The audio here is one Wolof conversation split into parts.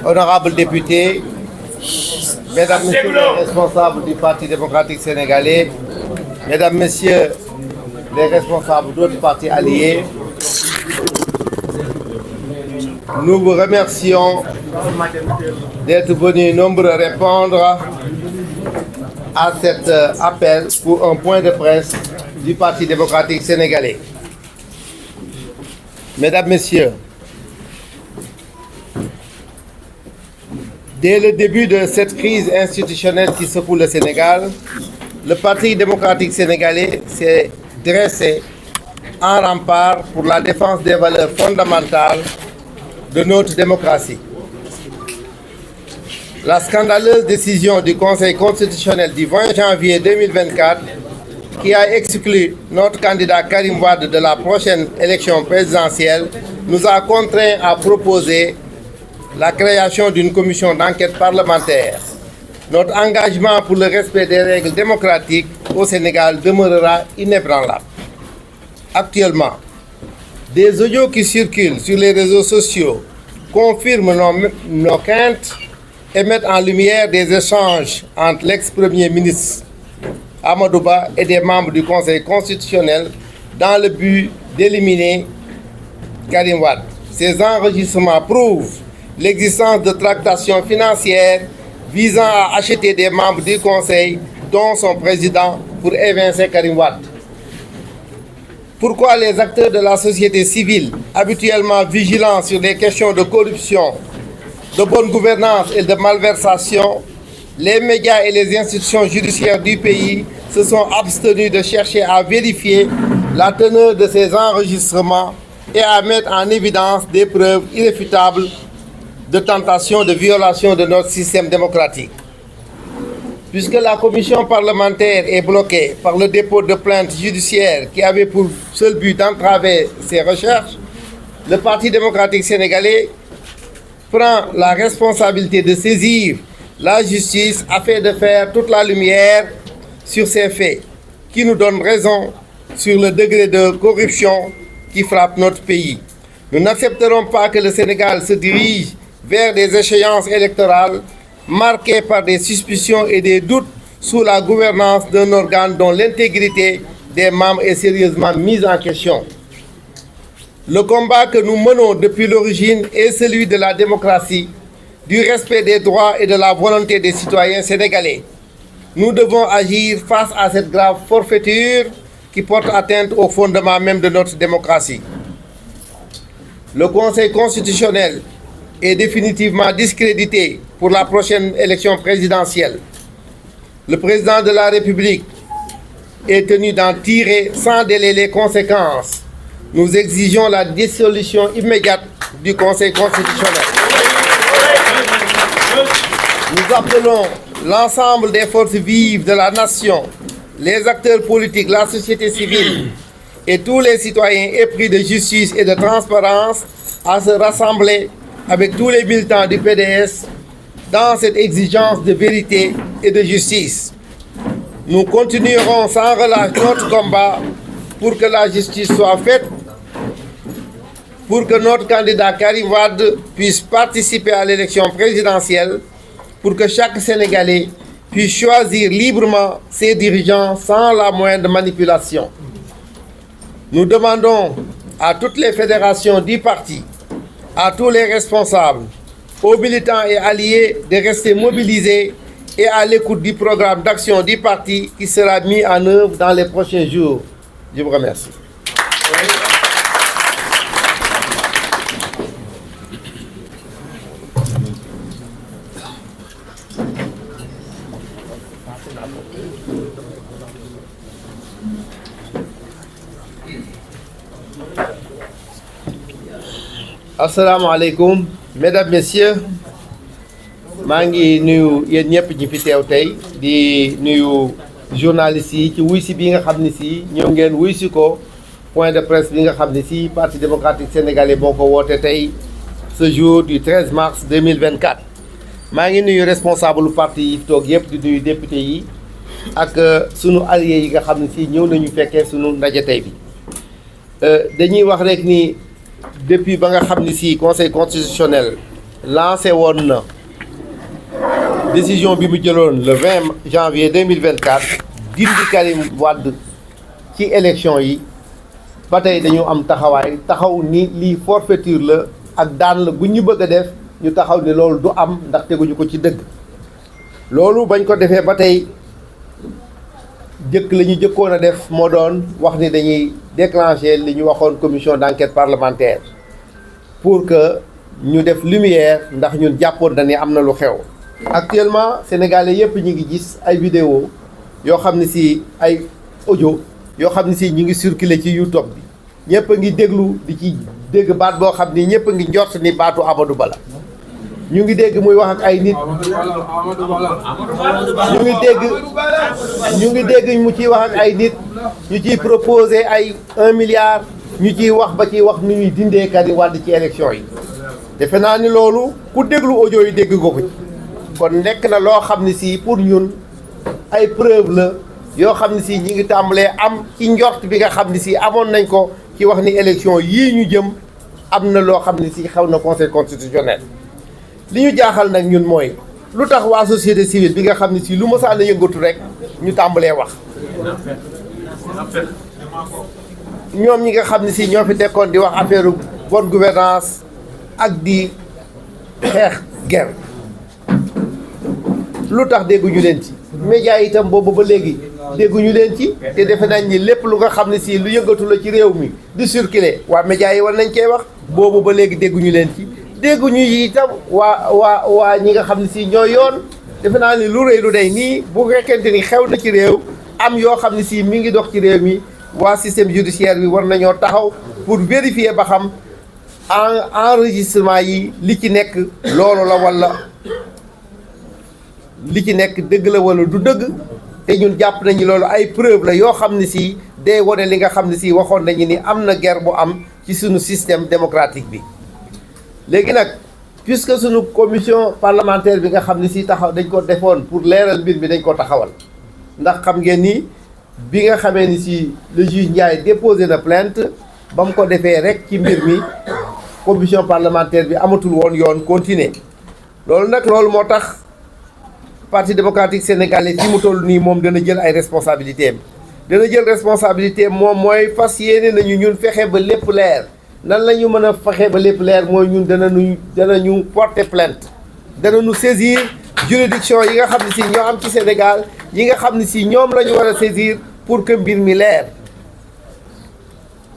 honorables députés, mesdames, messieurs les responsables du Parti démocratique sénégalais, mesdames, messieurs les responsables d'autres partis alliés, nous vous remercions d'être venus nombreux répondre à cet appel pour un point de presse du Parti démocratique sénégalais. Mesdames, Messieurs, dès le début de cette crise institutionnelle qui secoue le Sénégal, le Parti démocratique sénégalais s'est dressé en rempart pour la défense des valeurs fondamentales de notre démocratie. La scandaleuse décision du Conseil constitutionnel du 20 janvier 2024 qui a exclu notre candidat Karim Wade de la prochaine élection présidentielle nous a contraints à proposer la création d'une commission d'enquête parlementaire. Notre engagement pour le respect des règles démocratiques au Sénégal demeurera inébranlable. Actuellement, des audios qui circulent sur les réseaux sociaux confirment nos craintes et mettent en lumière des échanges entre l'ex-premier ministre Amadou Ba et des membres du Conseil constitutionnel dans le but d'éliminer Karim Wade. Ces enregistrements prouvent l'existence de tractations financières visant à acheter des membres du Conseil, dont son président, pour évincer Karim Wade. Pourquoi les acteurs de la société civile, habituellement vigilants sur les questions de corruption, de bonne gouvernance et de malversation, les médias et les institutions judiciaires du pays se sont abstenus de chercher à vérifier la teneur de ces enregistrements et à mettre en évidence des preuves irréfutables de tentation de violation de notre système démocratique. Puisque la commission parlementaire est bloquée par le dépôt de plaintes judiciaires qui avait pour seul but d'entraver ces recherches, le Parti démocratique sénégalais prend la responsabilité de saisir la justice afin de faire toute la lumière sur ces faits qui nous donnent raison sur le degré de corruption qui frappe notre pays. Nous n'accepterons pas que le Sénégal se dirige vers des échéances électorales marquées par des suspicions et des doutes sous la gouvernance d'un organe dont l'intégrité des membres est sérieusement mise en question. Le combat que nous menons depuis l'origine est celui de la démocratie, du respect des droits et de la volonté des citoyens sénégalais. Nous devons agir face à cette grave forfaiture qui porte atteinte au fondement même de notre démocratie. Le Conseil constitutionnel est définitivement discrédité pour la prochaine élection présidentielle. Le président de la République est tenu d'en tirer sans délai les conséquences. Nous exigeons la dissolution immédiate du Conseil constitutionnel. Nous appelons l'ensemble des forces vives de la nation, les acteurs politiques, la société civile et tous les citoyens épris de justice et de transparence à se rassembler avec tous les militants du PDS dans cette exigence de vérité et de justice. Nous continuerons sans relâche notre combat pour que la justice soit faite, pour que notre candidat Karim Wade puisse participer à l'élection présidentielle, pour que chaque Sénégalais puisse choisir librement ses dirigeants sans la moindre manipulation. Nous demandons à toutes les fédérations du parti, à tous les responsables, aux militants et alliés de rester mobilisés et à l'écoute du programme d'action du parti qui sera mis en œuvre dans les prochains jours. Je vous remercie. Assalamu alaikum, mesdames, messieurs. maa ngi nuyu yéen ñëpp ñi fi teew tey di nuyu journalistes yi ci wuy si bi nga xam ne si ñëw ngeen wuy si ko point de presse bi nga xam ne si Parti démocratique sénégalais boo ko woote tey ce jour du 13 mars 2024. maa ngi nuyu responsable parti yi toog yëpp di nuyu député yi ak sunu alliés yi nga xam ne si ñëw nañu fekkee sunu ndaje tey bi dañuy wax rek ni depuis ba nga xam ni si conseil constitutionnel lancé woon na décision bi mu jëloon le 20 janvier 2024 dindi Karim Wade ci élection yi ba tey dañu am taxawaay taxaw ni lii forfaiture la ak daan la bu ñu bëgg a def ñu taxaw ni loolu du am ndax teguñu ko ci dëgg loolu bañ ko defee ba tey jëkk la ñu jëkkoon a def moo doon wax ni dañuy déclencher li ñu waxoon commission d'enquête parlementaire pour que ñu def lumière ndax ñun jàppoon na ni am na lu xew. Actuellement sénégalais yëpp ñu ngi gis ay vidéo yoo xam ne si ay audio yoo xam ne si ñu ngi circuler ci YouTube bi ñëpp a ngi déglu di ci dégg baat boo xam ni ñëpp a ngi njort ni baatu Amadou Ba la ñu ngi dégg muy wax ak ay nit ñu ngi dégg mu ciy wax ak ay nit ñu ciy proposer ay 1 milliard ñu ciy wax ba ciy wax nu ñuy dindee Karim Wade ci élection yi defe naa ni loolu ku déglu audio yi dégg nga ko ci kon nekk na loo xam ne si pour ñun ay preuve la yoo xam ne si ñi ngi tàmbalee am ci njort bi nga xam ne si amoon nañ ko ci wax ni élection yii ñu jëm am na loo xam ne si xew na conseil constitutionnel li ñu jaaxal nag ñun mooy lu tax waa société civile bi nga xam ne si lu mësaan a yëngatu rek ñu tàmbalee wax ñoom ñi nga xam ne si ñoo fi tekkoon di wax affaire bonne gouvernance ak di xeex guerre lu tax dégguñu leen ci média itam boobu ba léegi dégguñu leen ci te defe nañ ni lépp lu nga xam ne si lu yëngatu la ci réew mi di circuler waa média yi war nañ cee wax boobu ba léegi dégguñu leen ci dégguñu itam waa ñi nga xam ne si ñoo yoon defe naa ni lu rëy lu day nii bu fekkente ni xew na ci réew am yoo xam ne si mi ngi dox ci réew mi waa système judiciaire bi war nañoo taxaw pour vérifier ba xam enregistrement yi li ci nekk loolu la walla li ci nekk dëgg la walla du dëgg te ñun jàpp nañu loolu ay preuve la yoo xam ne si day wane li nga xam ne si waxoon nañu ni am na guerre bu am ci suñu système démocratique bi léegi nag puisque suñu commission parlementaire bi nga xam ne si taxaw dañ ko defoon pour leeral mbir mi dañ ko taxawal ndax xam ngeen ni bi nga xamee ni si le juge Ndiaye déposé na plainte ba mu ko defee rek ci mbir mi commission parlementaire bi amatul woon yoon continuer loolu moo tax parti démocratique sénégalais fi mu toll nii moom dana jël ay responsabilités am moom mooy fas yéene nañu ñun fexe ba lépp leer nan la ñu mën a fexe ba lépp leer mooy ñun danañu porter plainte danañu saisir juridiction yi nga xam ne si ñoo am ci Sénégal yi nga xam ne si ñoom la ñu war a saisir pour que mbir mi leer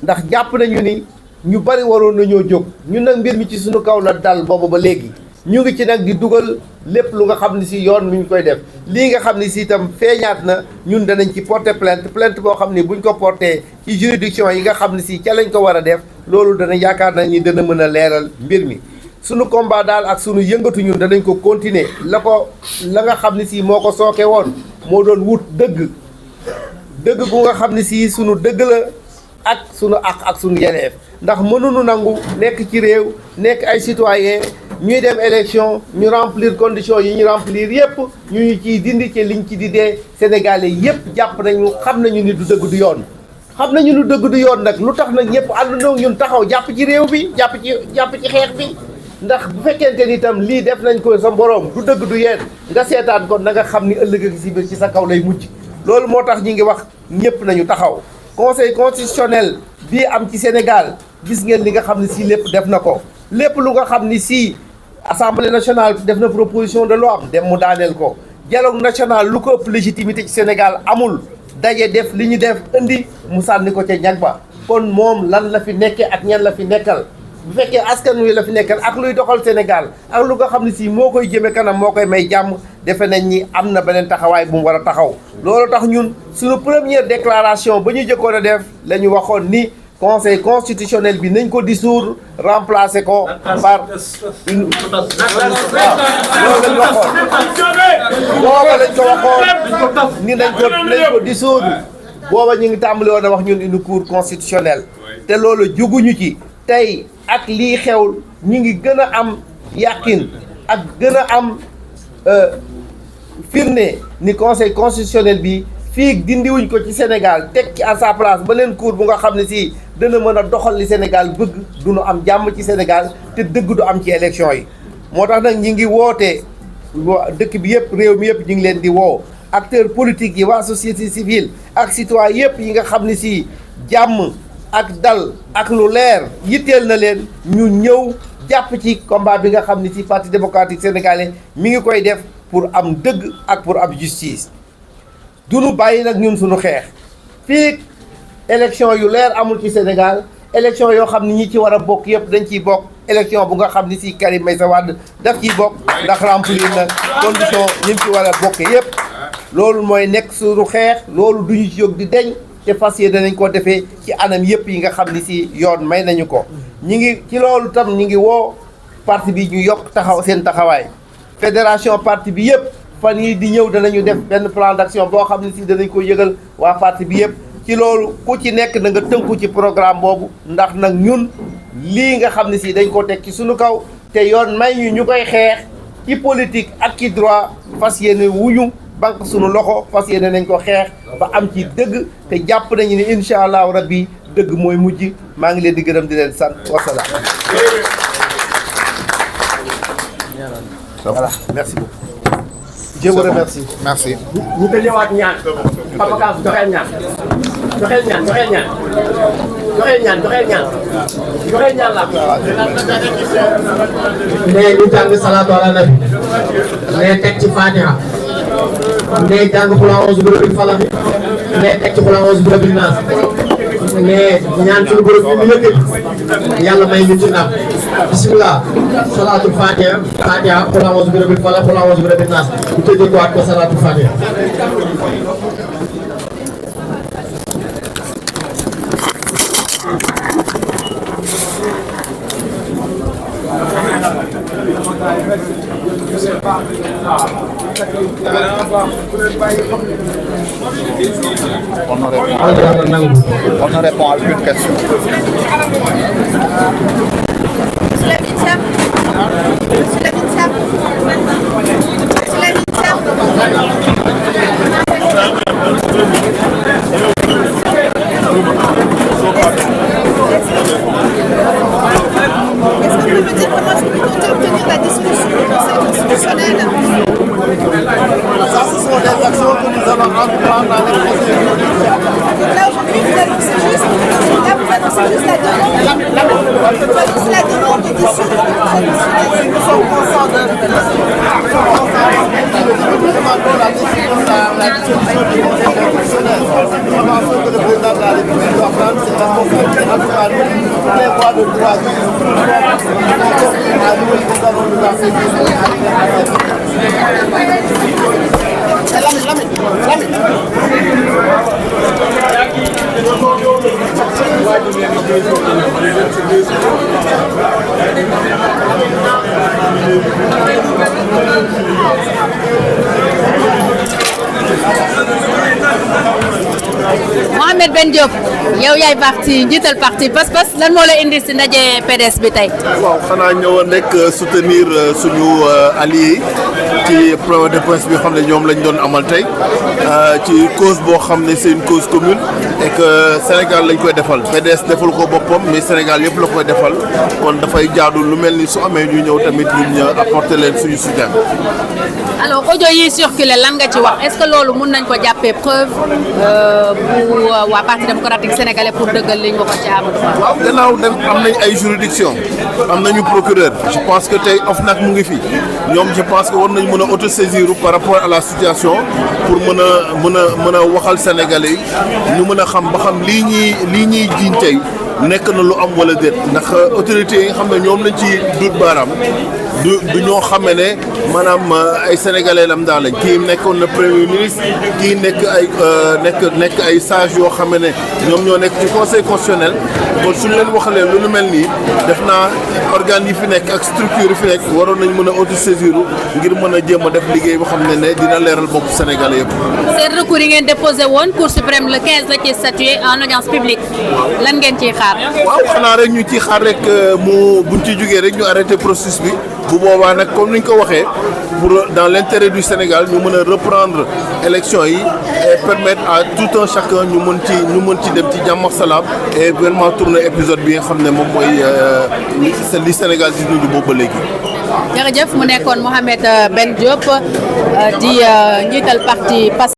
ndax jàpp nañu ni ñu bari waroon nañoo jóg ñun nag mbir mi ci suñu kaw la dal boobu ba léegi ñu ngi ci nag di dugal lépp lu nga xam ne si yoon mi ñu koy def lii nga xam ne si itam feeñaat na ñun danañ ci porter plainte boo xam ne buñ ko porter ci juridiction yi nga xam ne si ca lañ ko war a def loolu dana yaakaar nañ ni dana mën a leeral mbir mi sunu combat daal ak sunu yëngatu ñun danañ ko continuer la nga xam ne si moo ko sooke woon moo doon wut dëgg gu nga xam ne si sunu dëgg la ak sunu ak sunu yeleef ndax mënuñu nangu nekk ci réew nekk ay citoyen ñuy dem élection ñu remplir conditions yi ñu remplir yépp ñu ciy dindi ci liñ ci di dee sénégalais yépp jàpp nañu xam nañu ni du dëgg du yoon xam nañu lu dëgg du yoon nag lu tax nag ñëpp àndandoo ñun taxaw jàpp ci réew bi jàpp ci xeex bi ndax bu fekkente ni itam lii def nañ ko sa borom du dëgg du yeen nga seetaan kon na nga xam ni ëllëg ak si biir ci sa kaw lay mujj loolu moo tax ñi ngi wax ñëpp nañu taxaw conseil constitutionnel bii am ci Sénégal gis ngeen li nga xam ne si lépp def na ko lépp lu nga xam ni si assemblée nationale def na proposition de loi am dem mu daaneel ko dialogue national lu ko ëpp légitimité ci Sénégal amul daje def li ñu def indi mu sànni ko ca ñag ba kon moom lan la fi nekkee ak ñan la fi nekkal bu fekkee askan wi la fi nekkal ak luy doxal Sénégal ak lu nga xam ne si moo koy jëme kanam moo koy may jàmm defe nañ ni am na beneen taxawaay bu mu war a taxaw loolu tax ñun suñu première déclaration ba ñu jëkkoon a def la ñu waxoon ni conseil constitutionnel bi nañ ko dissoudre remplacer ko par une loolu lañ waxoon booba lañ ko waxoon ni nañ ko dissoudre booba ñu ngi tàmbali woon a wax ñun une cour constitutionnelle te loolu juguñu ci tey ak lii xew ñu ngi gën a am yàqin ak gën a am firnde ni conseil constitutionnel bi fii dindiwuñ ko ci Sénégal teg ci à sa place ba leen cour bu nga xam ne si dana mën a doxal li Sénégal bëgg du nu am jàmm ci Sénégal te dëgg du am ci élection yi. moo tax nag ñi ngi woote dëkk bi yëpp réew mi yëpp ñu ngi leen di woo acteurs politiques yi waa société civile ak citoyen yëpp yi nga xam ne si jàmm ak dal ak lu leer yitteel na leen ñu ñëw jàpp ci combat bi nga xam ne si parti démocratique sénégalais mi ngi koy def pour am dëgg ak pour am justice. du nu bàyyi nag ñun suñu xeex fii élection yu leer amul ci Sénégal élection yoo xam ni ñi ci war a bokk yëpp dañ ciy bokk élection bu nga xam ni si Karim Meïssa Wade daf ciy bokk ndax remplir na condition ñi ci war a bokk yëpp loolu mooy nekk suñu xeex loolu duñu ci jóg di deñ te fas yéene danañ ko defee ci anam yëpp yi nga xam ni si yoon may nañu ko ñi ngi ci loolu tam ñi ngi woo parti bi ñu yokk taxaw seen taxawaay fédération parti bi yëpp fan yii di ñëw danañu def benn plan d'action boo xam ne si danañ ko yëgal waa parti bi yëpp ci loolu ku ci nekk na nga tënku ci programme boobu ndax nag ñun lii nga xam ne si dañ ko teg ci suñu kaw te yoon may ñu koy xeex ci politique ak ci droit fas yéene wuñu banque suñu loxo fas yéene nañ ko xeex ba am ci dëgg te jàpp nañu ni incha allahu rabbi dëgg mooy mujj maa ngi leen di gërëm di leen sant wasalaam. Voilà, merci beaucoup. Je vous remercie. Merci. ñu ko ñëwaat ñaan Papa Kass joxeel ñaan joxeel ñaan joxeel ñaan joxeel ñaan joxeel ñaan joxeel ñaan la ne ñu jàng salaatu ala nabi ne teg ci Fatiha ne jàng xul a'uuzu bi rabbil falaq ne teg ci xul a'uuzu bi rabbin naas ne ñaan suñu borom bi mu yëkkati yàlla may ñu ci ndam bismillah salaatul Fatiha Fatiha xul a'uuzu bi rabbil falaq xul a'uuzu bi rabbin naas ñu tëjee ko waat ko salaatul Fatiha. On ne répond à aucune question. Est-ce que vous pouvez me dire comment est-ce que vous comptez obtenir la dissolution du Conseil constitutionnel? Ça, ce sont des actions que nous allons entreprendre dans les prochains jours. Donc là aujourd'hui vous annoncez juste la demande. Vous annoncez la demande de dissolution du Conseil constitutionnel. Nous sommes conscients de nous demandons la dissolution du Conseil constitutionnel. Nous pensons que le président de la République doit prendre ses responsabilités. En tout cas, nous, toutes les voies de droit qui nous allons nous enseigner. Mohamed Ben Diop yow yaay parti njiital parti Pass-Pass lan moo la indi si ndaje PDS bi tey. waaw xanaa ñëwoon rek soutenir suñu alliés ci point de presse bi xam ne ñoom lañ doon amal tey ci cause boo xam ne c'est une cause commune et que Sénégal lañ koy defal PDS defal ko boppam mais Sénégal yëpp la koy defal kon dafay jaadu lu mel ni su amee ñu ñëw tamit ñu apporter leen suñu soutien. alors audio yi circulé lan nga ci wax est-ce que loolu mun nañ ko jàppee preuve bu waa parti démocratique sénégalais pour dëggal li ñu waxoon ci Amadou Ba. waaw gannaaw dem am nañ ay juridiction am nañu procureur je pense que tey OFNAC mu ngi fi ñoom je pense que war nañ mën a autosaisir par rapport à la situation pour mën a waxal sénégalais yi ñu mën a xam ba xam lii ñuy jiiñ tey nekk na lu am wala déet ndax autorités yi nga xam ne ñoom lañ ci dut baaraam du ñoo xamee ne maanaam ay sénégalais lam daal lañ kii nekkoon na premier ministre kii nekk ay sage yoo xam ne ñoom ñoo nekk ci conseil constitutionnel kon suñu leen waxalee lu mel nii def naa organes yi fi nekk ak structure yi fi nekk waroon nañ mën a autosaisir ngir mën a jéem a def liggéey boo xam ne dina leeral bopp Sénégalais yëpp. seen recours yi ngeen déposé woon Cour suprême le 15 la ci statué en audience publique lan ngeen ciy xaar. waaw xanaa rek ñu ciy xaar rek buñ ci jógee rek ñu arrêté processus bi bu boobaa nag comme ni ñu ko waxee pour dans l'intérêt du Sénégal ñu mën a reprendre élection yi et permettre à tout un chacun ñu mën ci dem ci jàmm ak salaam et vraiment tourner épisode bi nga xam ne moom mooy li Sénégal di dund boobu ba léegi. jërëjëf mu nekkoon Mohamed Ben Diop di njiital parti